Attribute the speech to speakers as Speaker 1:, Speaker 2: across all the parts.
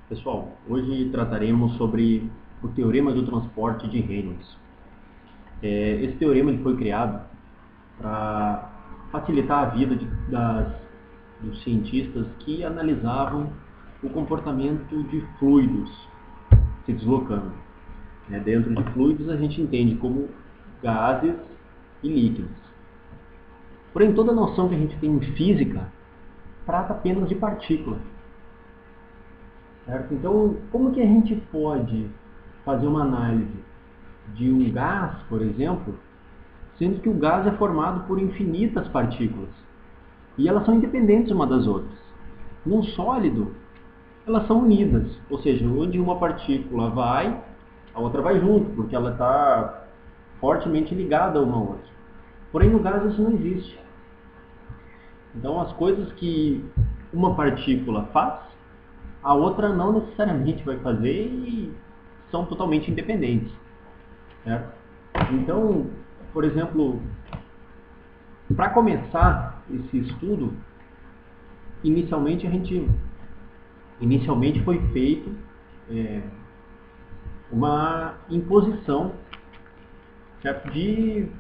Speaker 1: Pessoal, hoje trataremos sobre o teorema do transporte de Reynolds. Esse teorema ele foi criado para facilitar a vida dos cientistas que analisavam o comportamento de fluidos se deslocando. Dentro de fluidos a gente entende como gases e líquidos. Porém, toda a noção que a gente tem em física trata apenas de partículas. Certo? Então, como que a gente pode fazer uma análise de um gás, por exemplo, sendo que o gás é formado por infinitas partículas e elas são independentes uma das outras? Num sólido, elas são unidas, ou seja, onde uma partícula vai, a outra vai junto, porque ela está fortemente ligada uma à outra. Porém, no gás isso não existe. Então, as coisas que uma partícula faz, a outra não necessariamente vai fazer e são totalmente independentes. Certo? Então, por exemplo, para começar esse estudo, inicialmente foi feito uma imposição, certo? de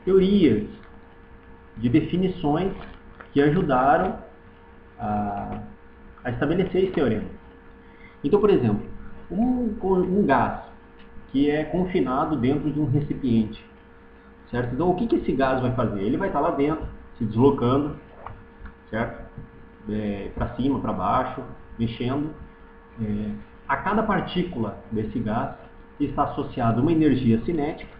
Speaker 1: teorias, de definições que ajudaram a estabelecer esse teorema. Então, por exemplo, um gás que é confinado dentro de um recipiente, certo? Então, o que esse gás vai fazer? Ele vai estar lá dentro, se deslocando, certo? Para cima, para baixo, mexendo. A cada partícula desse gás está associada uma energia cinética.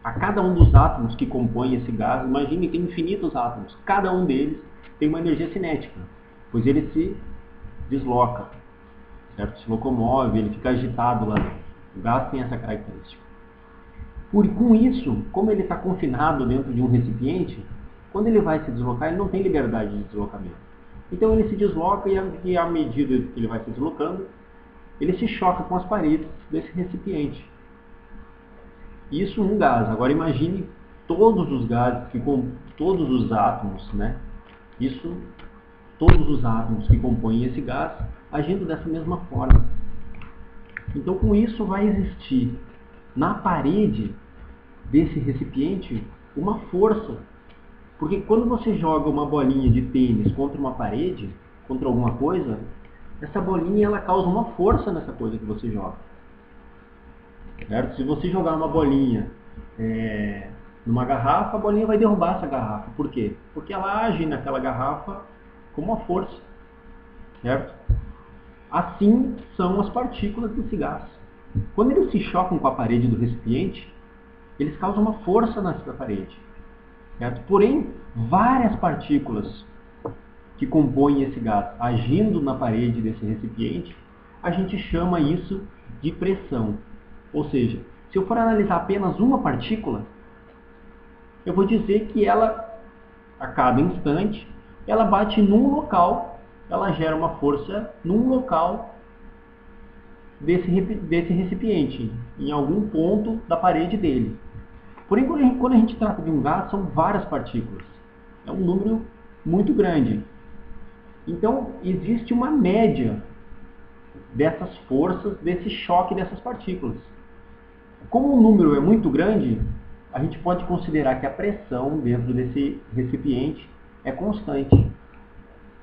Speaker 1: A cada um dos átomos que compõem esse gás, imagine que tem infinitos átomos, cada um deles tem uma energia cinética, pois ele se desloca, certo? Se locomove, ele fica agitado lá dentro. O gás tem essa característica. Com isso, como ele está confinado dentro de um recipiente, quando ele vai se deslocar, ele não tem liberdade de deslocamento. Então ele se desloca e à medida que ele vai se deslocando, ele se choca com as paredes desse recipiente. Isso um gás. Agora imagine todos os gases, todos os átomos, né? Todos os átomos que compõem esse gás agindo dessa mesma forma. Então, com isso vai existir na parede desse recipiente uma força. Porque quando você joga uma bolinha de tênis contra uma parede, contra alguma coisa, essa bolinha ela causa uma força nessa coisa que você joga. Certo? Se você jogar uma bolinha numa garrafa, a bolinha vai derrubar essa garrafa. Por quê? Porque ela age naquela garrafa como uma força. Certo? Assim são as partículas desse gás. Quando eles se chocam com a parede do recipiente, eles causam uma força nessa parede. Certo? Porém, várias partículas que compõem esse gás agindo na parede desse recipiente, a gente chama isso de pressão. Ou seja, se eu for analisar apenas uma partícula, eu vou dizer que ela, a cada instante, ela bate num local, ela gera uma força num local desse recipiente, em algum ponto da parede dele. Porém, quando a gente trata de um gás, são várias partículas. É um número muito grande. Então, existe uma média dessas forças, desse choque dessas partículas. Como o número é muito grande, a gente pode considerar que a pressão dentro desse recipiente é constante.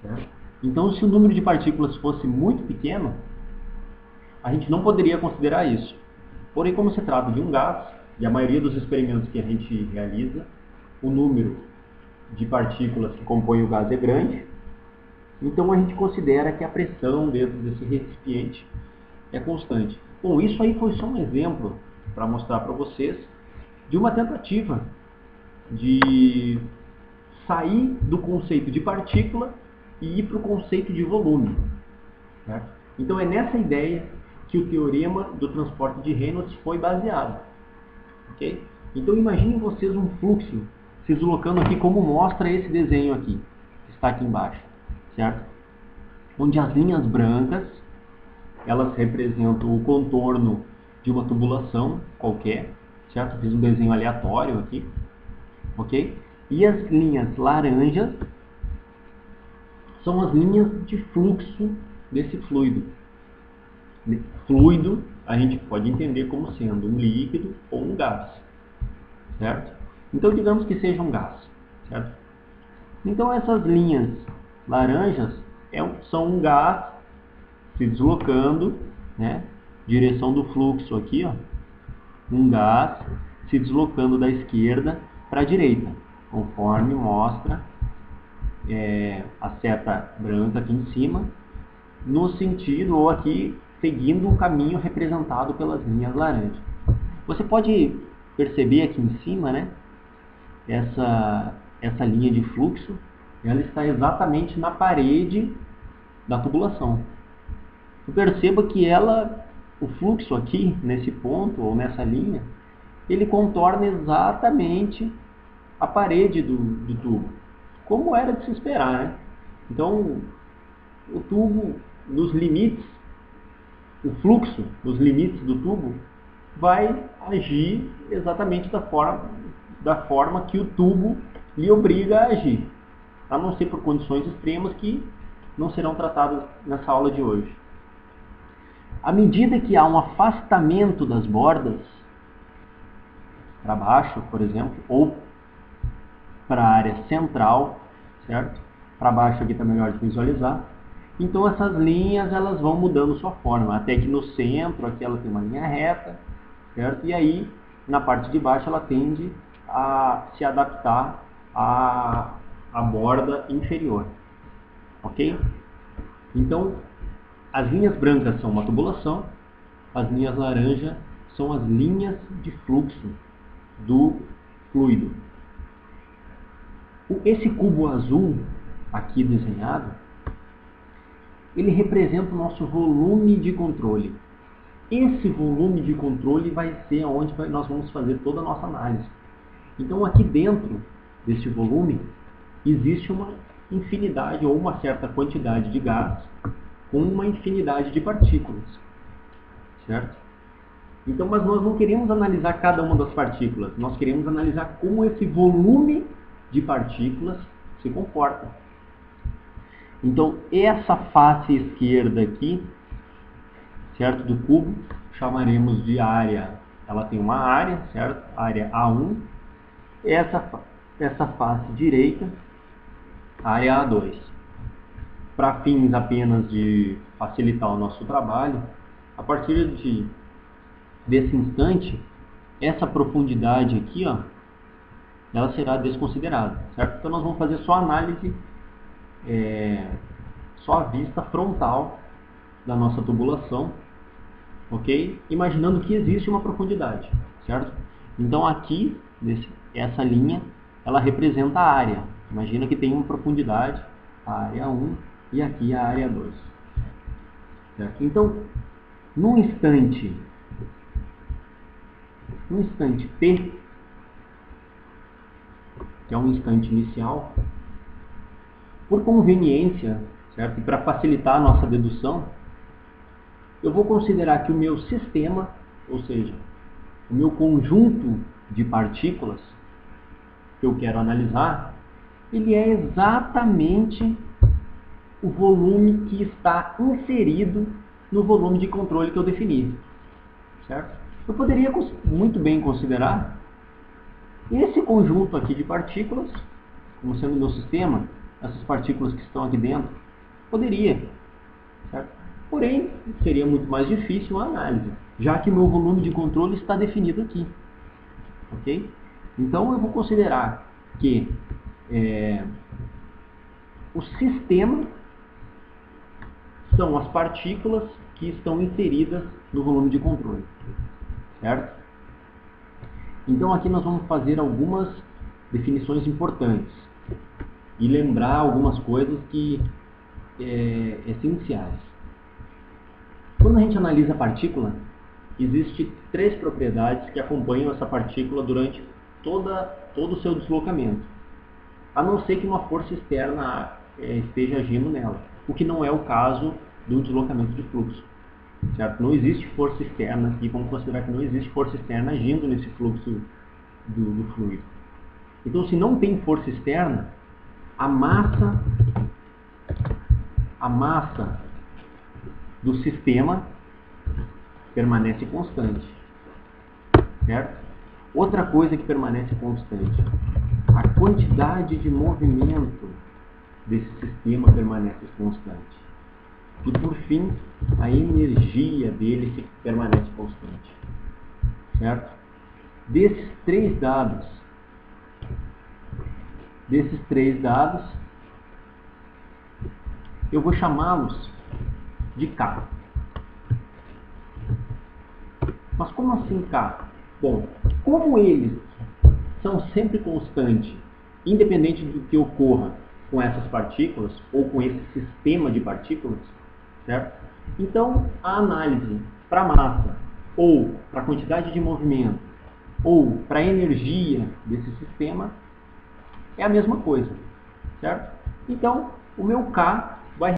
Speaker 1: Certo? Então, se o número de partículas fosse muito pequeno, a gente não poderia considerar isso. Porém, como se trata de um gás, e a maioria dos experimentos que a gente realiza, o número de partículas que compõem o gás é grande, então a gente considera que a pressão dentro desse recipiente é constante. Bom, isso aí foi só um exemplo para mostrar para vocês de uma tentativa de sair do conceito de partícula e ir para o conceito de volume. Certo? Então é nessa ideia que o teorema do transporte de Reynolds foi baseado. Okay? Então imaginem vocês um fluxo se deslocando aqui como mostra esse desenho aqui, que está aqui embaixo. Certo? Onde as linhas brancas, elas representam o contorno de uma tubulação qualquer, certo? Fiz um desenho aleatório aqui, ok? E as linhas laranjas são as linhas de fluxo desse fluido. Fluido a gente pode entender como sendo um líquido ou um gás, certo? Então digamos que seja um gás, certo? Então essas linhas laranjas são um gás se deslocando, né? Direção do fluxo aqui, ó, um gás se deslocando da esquerda para a direita, conforme mostra a seta branca aqui em cima, no sentido, ou aqui, seguindo o caminho representado pelas linhas laranjas. Você pode perceber aqui em cima, né, essa linha de fluxo, ela está exatamente na parede da tubulação. Perceba que o fluxo aqui, nesse ponto, ou nessa linha, ele contorna exatamente a parede do tubo, como era de se esperar, né? Então, o tubo, nos limites, o fluxo, nos limites do tubo, vai agir exatamente da forma que o tubo lhe obriga a agir, a não ser por condições extremas que não serão tratadas nessa aula de hoje. À medida que há um afastamento das bordas, para baixo, por exemplo, ou para a área central, certo? Para baixo aqui está melhor de visualizar. Então essas linhas elas vão mudando sua forma, até que no centro aqui ela tem uma linha reta, certo? E aí na parte de baixo ela tende a se adaptar à borda inferior, ok? Então as linhas brancas são uma tubulação, as linhas laranja são as linhas de fluxo do fluido. Esse cubo azul aqui desenhado, ele representa o nosso volume de controle. Esse volume de controle vai ser onde nós vamos fazer toda a nossa análise. Então aqui dentro desse volume existe uma infinidade ou uma certa quantidade de gás com uma infinidade de partículas, certo? Então, mas nós não queremos analisar cada uma das partículas, nós queremos analisar como esse volume de partículas se comporta. Então, essa face esquerda aqui, certo, do cubo, chamaremos de área, ela tem uma área, certo? Área A1. Essa face direita, área A2. Para fins apenas de facilitar o nosso trabalho, a partir desse instante, essa profundidade aqui, ó, ela será desconsiderada, certo? Então nós vamos fazer só análise, só a vista frontal da nossa tubulação, ok? Imaginando que existe uma profundidade, certo? Então aqui, essa linha, ela representa a área. Imagina que tem uma profundidade, a área 1, e aqui a área 2. Certo? Então, no instante T, que é um instante inicial, por conveniência, certo? E para facilitar a nossa dedução, eu vou considerar que o meu sistema, ou seja, o meu conjunto de partículas que eu quero analisar, ele é exatamente o volume que está inserido no volume de controle que eu defini, certo? Eu poderia muito bem considerar esse conjunto aqui de partículas como sendo o meu sistema, essas partículas que estão aqui dentro, poderia, certo? Porém, seria muito mais difícil a análise, já que o meu volume de controle está definido aqui, ok? Então eu vou considerar que o sistema são as partículas que estão inseridas no volume de controle, certo? Então aqui nós vamos fazer algumas definições importantes e lembrar algumas coisas que essenciais. Quando a gente analisa a partícula, existem 3 propriedades que acompanham essa partícula durante todo o seu deslocamento, a não ser que uma força externa esteja agindo nela, o que não é o caso do deslocamento de fluxo, certo? Não existe força externa aqui, vamos considerar que não existe força externa agindo nesse fluxo do fluido. Então, se não tem força externa, a massa do sistema permanece constante, certo? Outra coisa que permanece constante, a quantidade de movimento desse sistema permanece constante. E por fim, a energia dele permanece constante, certo? Desses três dados, eu vou chamá-los de K. Mas como assim K? Bom, como eles são sempre constantes, independente do que ocorra com essas partículas ou com esse sistema de partículas, certo? Então, a análise para massa, ou para a quantidade de movimento, ou para a energia desse sistema, é a mesma coisa, certo? Então, o meu K